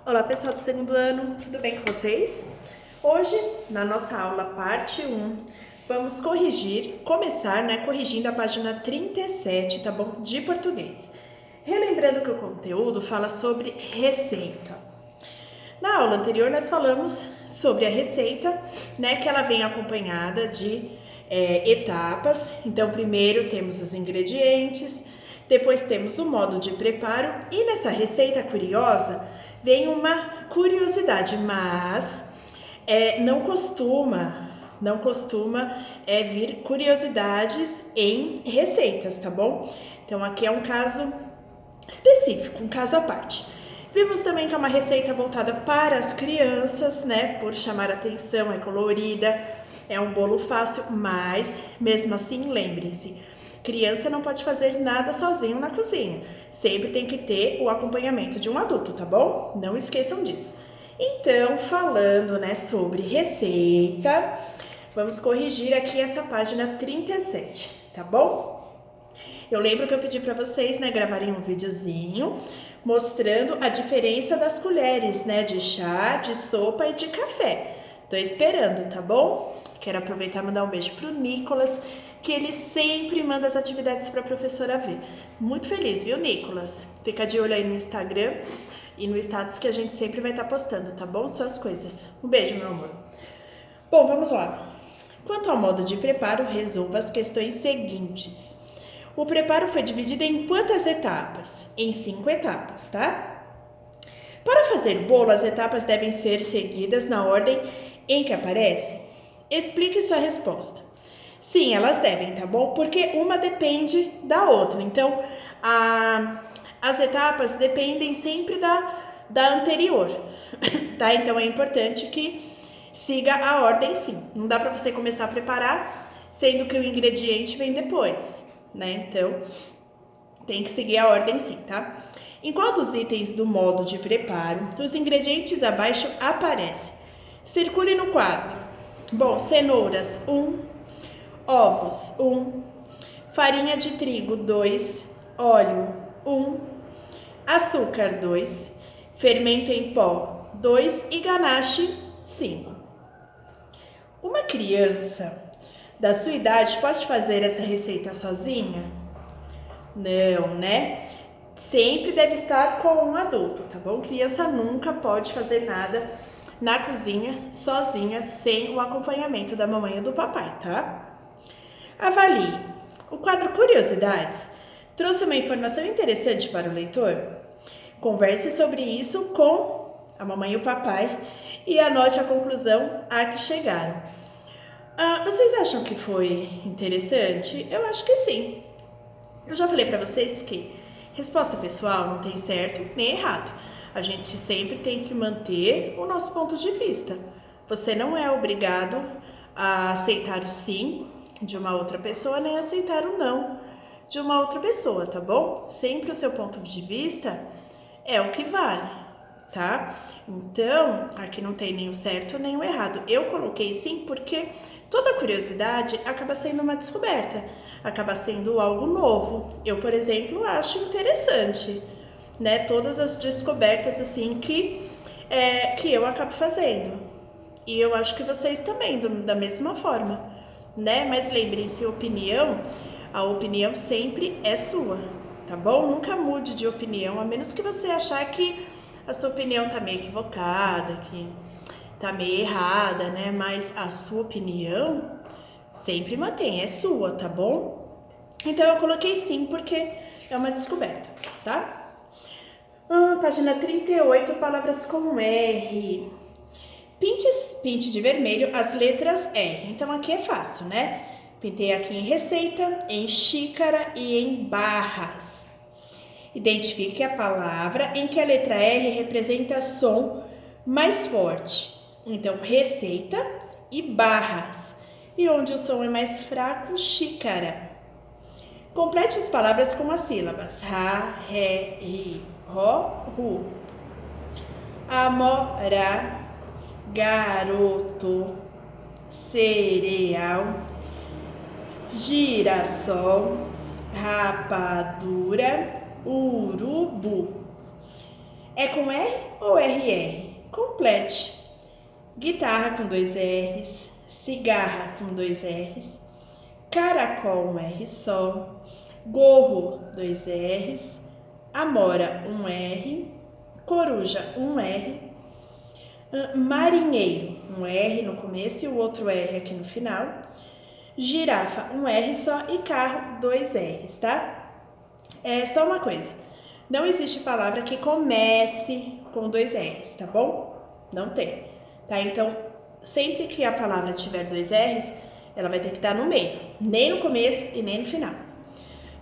Olá pessoal do segundo ano, tudo bem com vocês? Hoje, na nossa aula parte 1, vamos começar corrigindo a página 37, tá bom? De português. Relembrando que o conteúdo fala sobre receita. Na aula anterior nós falamos sobre a receita, que ela vem acompanhada de etapas. Então primeiro temos os ingredientes, depois temos o modo de preparo e nessa receita curiosa vem uma curiosidade, mas não costuma vir curiosidades em receitas, tá bom? Então aqui é um caso específico, um caso à parte. Vimos também que é uma receita voltada para as crianças, por chamar atenção, é colorida, é um bolo fácil, mas mesmo assim lembrem-se, criança não pode fazer nada sozinho na cozinha, sempre tem que ter o acompanhamento de um adulto, tá bom? Não esqueçam disso. Então, falando, sobre receita, vamos corrigir aqui essa página 37, tá bom? Eu lembro que eu pedi para vocês, gravarem um videozinho mostrando a diferença das colheres, de chá, de sopa e de café. Tô esperando, tá bom? Quero aproveitar e mandar um beijo pro Nicolas, que ele sempre manda as atividades para a professora ver. Muito feliz, viu, Nicolas? Fica de olho aí no Instagram e no status que a gente sempre vai estar postando, tá bom? Suas coisas. Um beijo, meu amor. Bom, vamos lá. Quanto ao modo de preparo, resolva as questões seguintes. O preparo foi dividido em quantas etapas? Em 5 etapas, tá? Para fazer bolo, as etapas devem ser seguidas na ordem em que aparece? Explique sua resposta. Sim, elas devem, tá bom? Porque uma depende da outra. Então, as etapas dependem sempre da anterior, tá? Então, é importante que siga a ordem, sim. Não dá para você começar a preparar, sendo que o ingrediente vem depois, Então, tem que seguir a ordem, sim, tá? Em qual dos itens do modo de preparo os ingredientes abaixo aparecem? Circule no quadro. Bom, cenouras, 1. Ovos, 1. Farinha de trigo, 2. Óleo, 1. Açúcar, 2. Fermento em pó, 2. E ganache, 5. Uma criança da sua idade pode fazer essa receita sozinha? Não, Sempre deve estar com um adulto, tá bom? Criança nunca pode fazer nada na cozinha sozinha, sem o acompanhamento da mamãe ou do papai, tá? Avalie. O quadro Curiosidades trouxe uma informação interessante para o leitor? Converse sobre isso com a mamãe e o papai e anote a conclusão a que chegaram. Vocês acham que foi interessante? Eu acho que sim. Eu já falei para vocês que resposta pessoal não tem certo nem errado. A gente sempre tem que manter o nosso ponto de vista. Você não é obrigado a aceitar o sim de uma outra pessoa, nem aceitar o não de uma outra pessoa, tá bom? Sempre o seu ponto de vista é o que vale, tá? Então, aqui não tem nem o certo nem o errado. Eu coloquei sim porque toda curiosidade acaba sendo uma descoberta, acaba sendo algo novo. Eu, por exemplo, acho interessante, todas as descobertas assim que eu acabo fazendo. E eu acho que vocês também, da mesma forma, Mas lembrem-se, a opinião sempre é sua, tá bom? Nunca mude de opinião, a menos que você achar que a sua opinião tá meio equivocada, que tá meio errada, Mas a sua opinião sempre mantém, é sua, tá bom? Então eu coloquei sim, porque é uma descoberta, tá? Página 38, palavras com R. Pinte de vermelho as letras R. Então aqui é fácil, Pintei aqui em receita, em xícara e em barras. Identifique a palavra em que a letra R representa som mais forte. Então, receita e barras. E onde o som é mais fraco, xícara. Complete as palavras com as sílabas ra, ré, ri, ró, ru. Amora, garoto, cereal, girassol, rapadura, urubu. É com R ou RR? Complete. Guitarra com 2 R's, cigarra com 2 R's, caracol um R só, gorro 2 R's, amora um R, coruja um R, marinheiro um R no começo e o outro R aqui no final, girafa um R só e carro 2 R's, tá? É só uma coisa, não existe palavra que comece com 2 R's, tá bom? Não tem. Tá? Então, sempre que a palavra tiver 2 R's, ela vai ter que estar no meio, nem no começo e nem no final.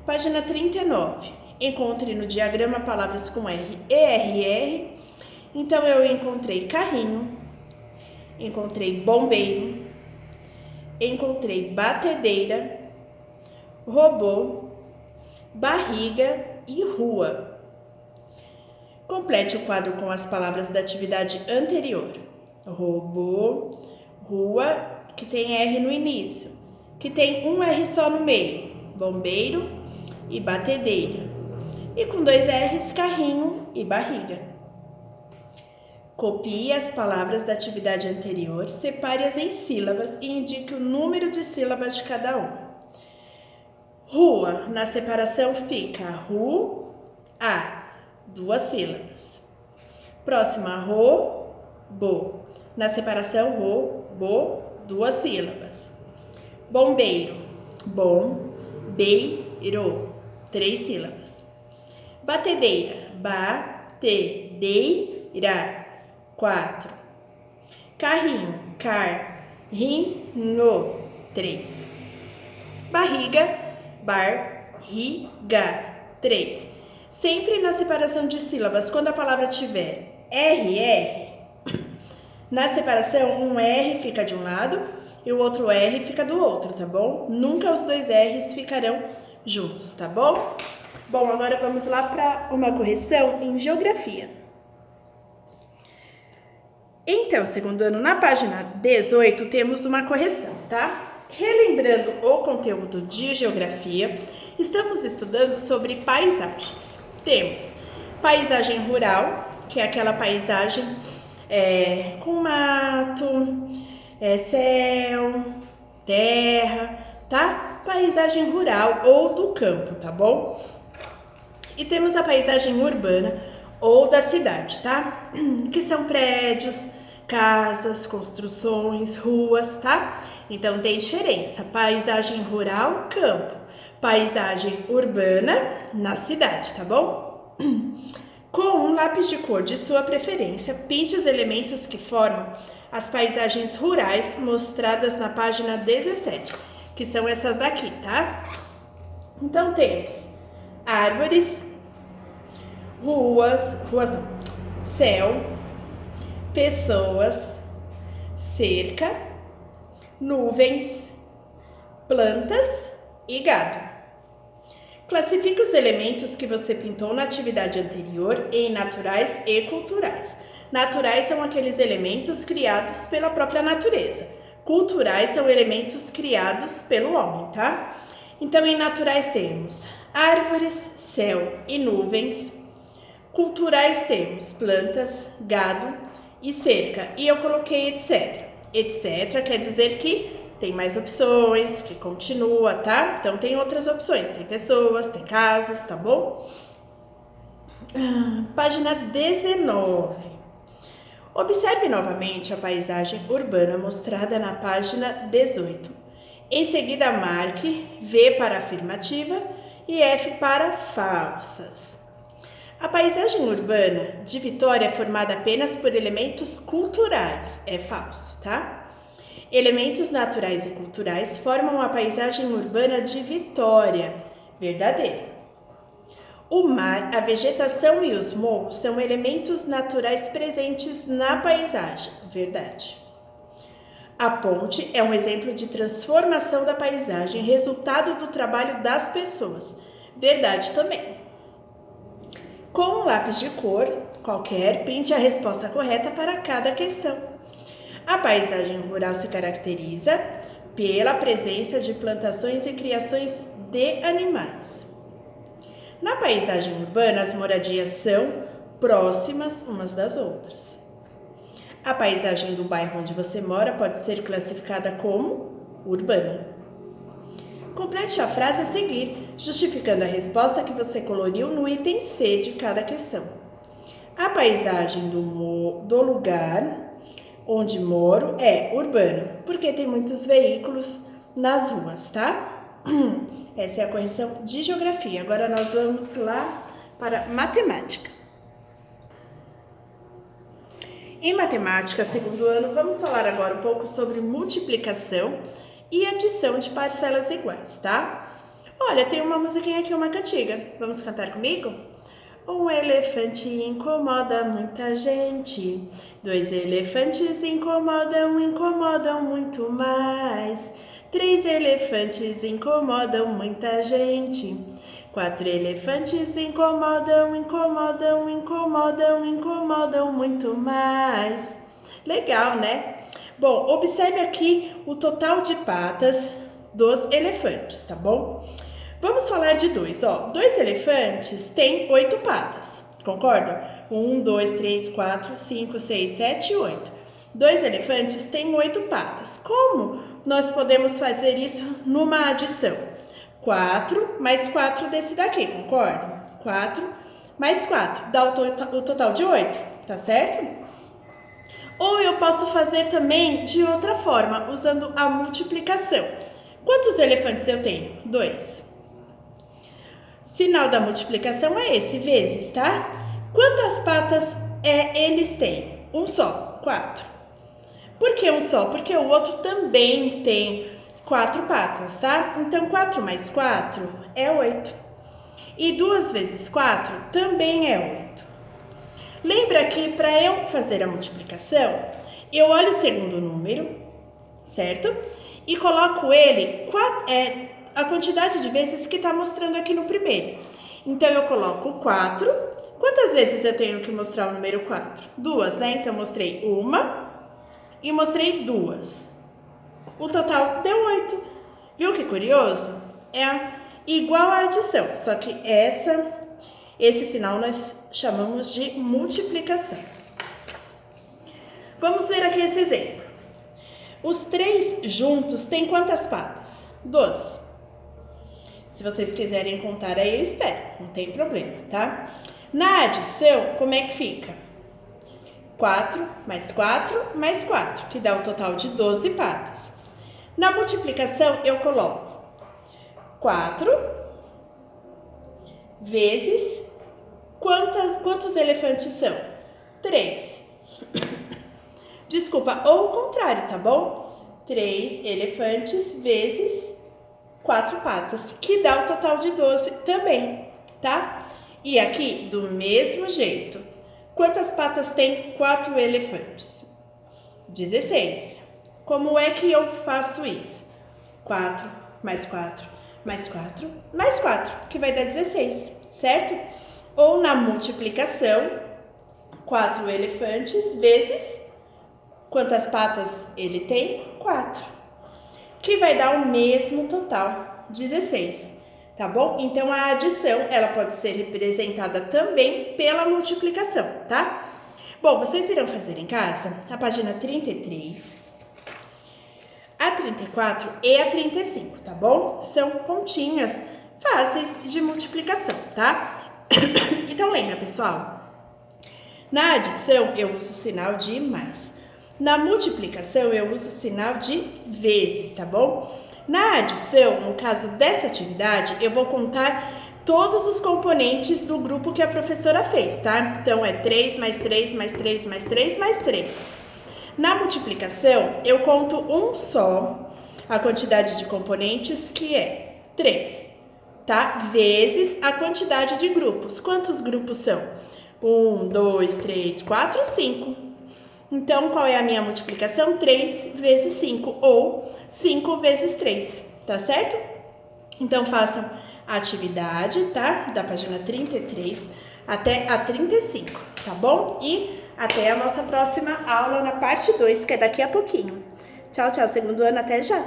Página 39. Encontre no diagrama palavras com R e RR. Então, eu encontrei carrinho, encontrei bombeiro, encontrei batedeira, robô, barriga e rua. Complete o quadro com as palavras da atividade anterior. Robô, rua, que tem R no início, que tem um R só no meio, bombeiro e batedeira, e com 2 R's, carrinho e barriga. Copie as palavras da atividade anterior, separe-as em sílabas e indique o número de sílabas de cada uma. Rua, na separação fica ru-a, 2 sílabas. Próxima, ro-bo. Na separação, ro-bo, 2 sílabas. Bombeiro, bom-beiro, 3 sílabas. Batedeira, ba-te-dei-ra, 4. Carrinho, car-rinho, 3. Barriga, bar-ri-ga, 3. Sempre na separação de sílabas, quando a palavra tiver RR, na separação, um R fica de um lado e o outro R fica do outro, tá bom? Nunca os 2 R's ficarão juntos, tá bom? Bom, agora vamos lá para uma correção em geografia. Então, segundo ano, na página 18, temos uma correção, tá? Relembrando o conteúdo de geografia, estamos estudando sobre paisagens. Temos paisagem rural, que é aquela paisagem com mato, céu, terra, tá? Paisagem rural ou do campo, tá bom? E temos a paisagem urbana ou da cidade, tá? Que são prédios, casas, construções, ruas, tá? Então tem diferença, paisagem rural, campo, paisagem urbana, na cidade, tá bom? Com um lápis de cor de sua preferência, pinte os elementos que formam as paisagens rurais mostradas na página 17, que são essas daqui, tá? Então temos árvores, céu, pessoas, cerca, nuvens, plantas e gado. Classifique os elementos que você pintou na atividade anterior em naturais e culturais. Naturais são aqueles elementos criados pela própria natureza. Culturais são elementos criados pelo homem, tá? Então, em naturais temos árvores, céu e nuvens. Culturais temos plantas, gado e cerca. E eu coloquei etc. Etc quer dizer que tem mais opções, que continua, tá? Então, tem outras opções, tem pessoas, tem casas, tá bom? Página 19. Observe novamente a paisagem urbana mostrada na página 18. Em seguida, marque V para afirmativa e F para falsas. A paisagem urbana de Vitória é formada apenas por elementos culturais, é falso, tá? Elementos naturais e culturais formam a paisagem urbana de Vitória, verdadeiro. O mar, a vegetação e os morros são elementos naturais presentes na paisagem, verdade. A ponte é um exemplo de transformação da paisagem, resultado do trabalho das pessoas, verdade também. Com um lápis de cor qualquer, pinte a resposta correta para cada questão. A paisagem rural se caracteriza pela presença de plantações e criações de animais. Na paisagem urbana, as moradias são próximas umas das outras. A paisagem do bairro onde você mora pode ser classificada como urbana. Complete a frase a seguir, justificando a resposta que você coloriu no item C de cada questão. A paisagem do lugar onde moro é urbano, porque tem muitos veículos nas ruas, tá? Essa é a correção de geografia. Agora nós vamos lá para matemática. Em matemática, segundo ano, vamos falar agora um pouco sobre multiplicação e adição de parcelas iguais, tá? Olha, tem uma musiquinha aqui, uma cantiga. Vamos cantar comigo? Um elefante incomoda muita gente. 2 elefantes incomodam muito mais. 3 elefantes incomodam muita gente. 4 elefantes incomodam muito mais. Legal, né? Bom, observe aqui o total de patas dos elefantes, tá bom? Vamos falar de 2, ó. 2 elefantes têm 8 patas, concordam? 1, 2, 3, 4, 5, 6, 7, 8. 2 elefantes têm 8 patas. Como nós podemos fazer isso numa adição? 4 mais 4 desse daqui, concordam? 4 mais 4 dá o total de 8, tá certo? Ou eu posso fazer também de outra forma, usando a multiplicação. Quantos elefantes eu tenho? 2. Sinal da multiplicação é esse, vezes, tá? Quantas patas eles têm? Um só, 4. Por que um só? Porque o outro também tem 4 patas, tá? Então, 4 mais 4 é 8. E 2 vezes 4 também é 8. Lembra que para eu fazer a multiplicação, eu olho o segundo número, certo? E coloco ele a quantidade de vezes que está mostrando aqui no primeiro. Então, eu coloco 4. Quantas vezes eu tenho que mostrar o número 4? 2, né? Então, mostrei 1 e mostrei 2. O total deu 8. Viu que curioso? É igual a adição, só que esse sinal nós chamamos de multiplicação. Vamos ver aqui esse exemplo. Os 3 juntos têm quantas patas? 12. Se vocês quiserem contar aí, eu espero, não tem problema, tá? Na adição, como é que fica? 4 mais 4 mais 4, que dá o total de 12 patas. Na multiplicação, eu coloco 4 vezes quantos elefantes são? 3. Desculpa, ou o contrário, tá bom? 3 elefantes vezes 4 patas, que dá o total de 12 também, tá? E aqui, do mesmo jeito, quantas patas tem 4 elefantes? 16. Como é que eu faço isso? 4 mais 4 mais 4 mais 4, que vai dar 16, certo? Ou na multiplicação, 4 elefantes vezes quantas patas ele tem? 4, que vai dar o mesmo total, 16, tá bom? Então, a adição, ela pode ser representada também pela multiplicação, tá? Bom, vocês irão fazer em casa a página 33, a 34 e a 35, tá bom? São continhas fáceis de multiplicação, tá? Então, lembra, pessoal? Na adição, eu uso o sinal de mais. Na multiplicação, eu uso o sinal de vezes, tá bom? Na adição, no caso dessa atividade, eu vou contar todos os componentes do grupo que a professora fez, tá? Então, é 3 mais 3 mais 3 mais 3 mais 3. Na multiplicação, eu conto um só, a quantidade de componentes, que é 3, tá? Vezes a quantidade de grupos. Quantos grupos são? 1, 2, 3, 4, 5. Então, qual é a minha multiplicação? 3 vezes 5, ou 5 vezes 3, tá certo? Então, façam a atividade, tá? Da página 33 até a 35, tá bom? E até a nossa próxima aula na parte 2, que é daqui a pouquinho. Tchau, tchau, segundo ano, até já!